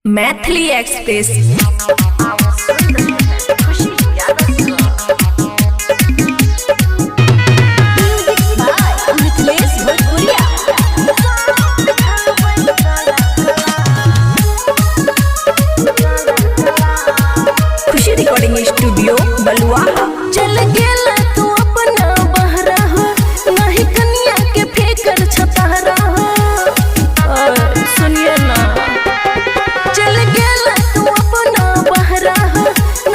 Maithili express. खुशी recording studio बलुआ। चल गेला तू अपना बहरा हो, नहीं कन्या के फेकर छतहरा हो। सुनिए ना, चल गेला तू अपना बहरा हो,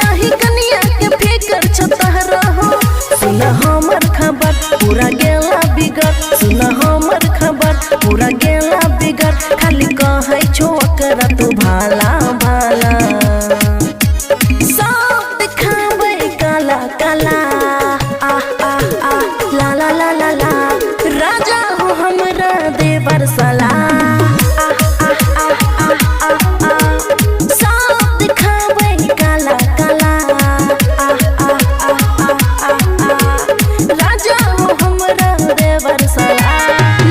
नहीं कन्या के फेकर छतहरा हो। सुन हमर खबर पूरा गेला बिगड़, सुन हमर खबर पूरा गेला बिगड़। खाली कहै छो ओकरा तू भाला भाला, काला आ आ आ ला ला ला ला ला। राजा हो हमरा देवर साला, आ आ आ आ आ आ। सब दिखावे काला काला, आ आ आ आ आ आ। राजा हो हमरा देवर साला।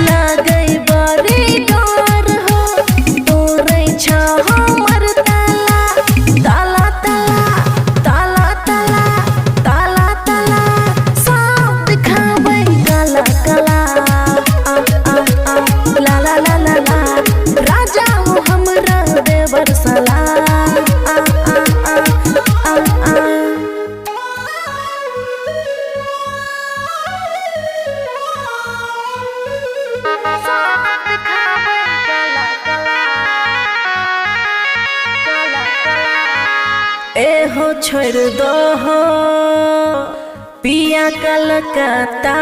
लागई बड़ी डर हो, तोरे छा हमर ताला ताला ताला ताला ताला ताला। सब दिखावे काला काला, आ आ आ ला ला ला ला ला। राजा हो हमरा देवर साला, आ आ आ आ आ। सब दिखावे काला काला काला काला। ए हो छोड़ दो हो पिया कलकत्ता,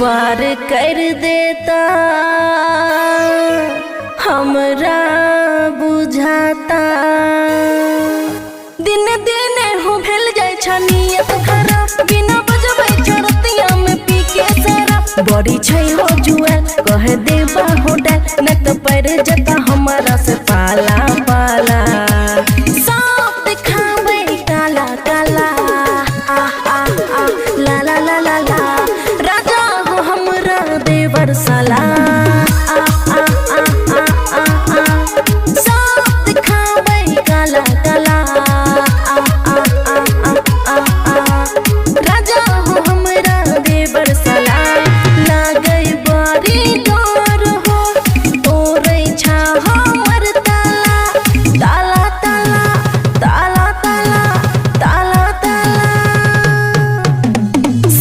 वार कर देता हमरा बुझाता। दिन दिन हो भेल जाय छनियत खराब, बिना बजबै चरतिया में पी के शराब। बड़ी छै हो जुआ कह देबा हो डर, न तो पड़ जता हमारा से पाला पाला। सब दिखावे काला काला, आ आ आ ला ला ला ला ला। राजा हो हमरा देवर साला, आ आ आ आ आ आ। सब दिखावे काला काला, आ आ आ आ आ आ। राजा हो हमरा देवर साला। लागई बड़ी डर हो, तोरे छा हमर ताला ताला ताला ताला ताला ताला ताला।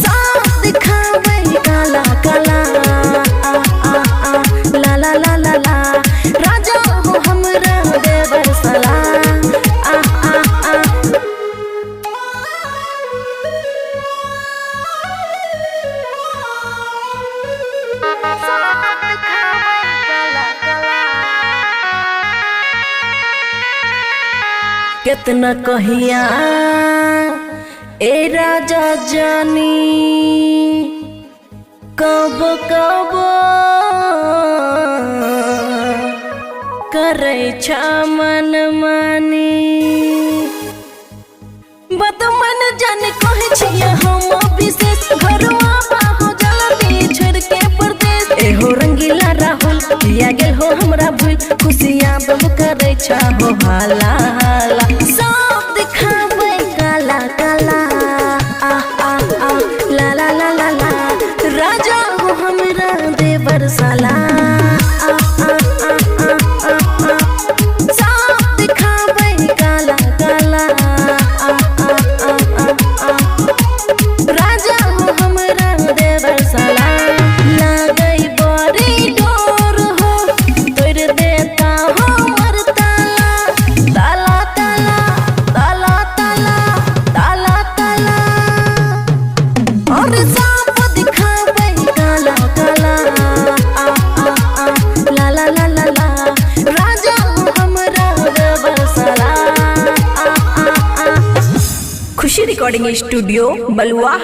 सब दिखावे काला काला, आ आ आ ला ला ला ला ला। राजा हो हमरा देवर साला, आ आ आ। कितना कहिया ए राजा जानी, कब कब करे छा मन मानी। बदमन जान कहे छिया हम विशेष, घरवा बाहो जल्दी छोड़ के परदेश। एहो रंगीला राहुल किया गेल हो हमरा भूल, खुशियाँ बम करे छा हो हाला हाला। सब दिखावे काला काला, आ आ आ ला ला ला ला ला। राजा हो हमरा देवर साला, आ आ आ आ आ आ। सब दिखावे काला काला, आ आ आ आ आ। राजा हो हमरा देवर साला। लागई बड़ी डर हो, तोड़ देता हमर ताला ताला ताला ताला ताला ताला ताला। और सब दिखावे काला काला, आ आ आ ला ला ला ला ला। राजा हो हमरा देवर साला, आ आ आ। खुशी रिकॉर्डिंग स्टूडियो बलुआ।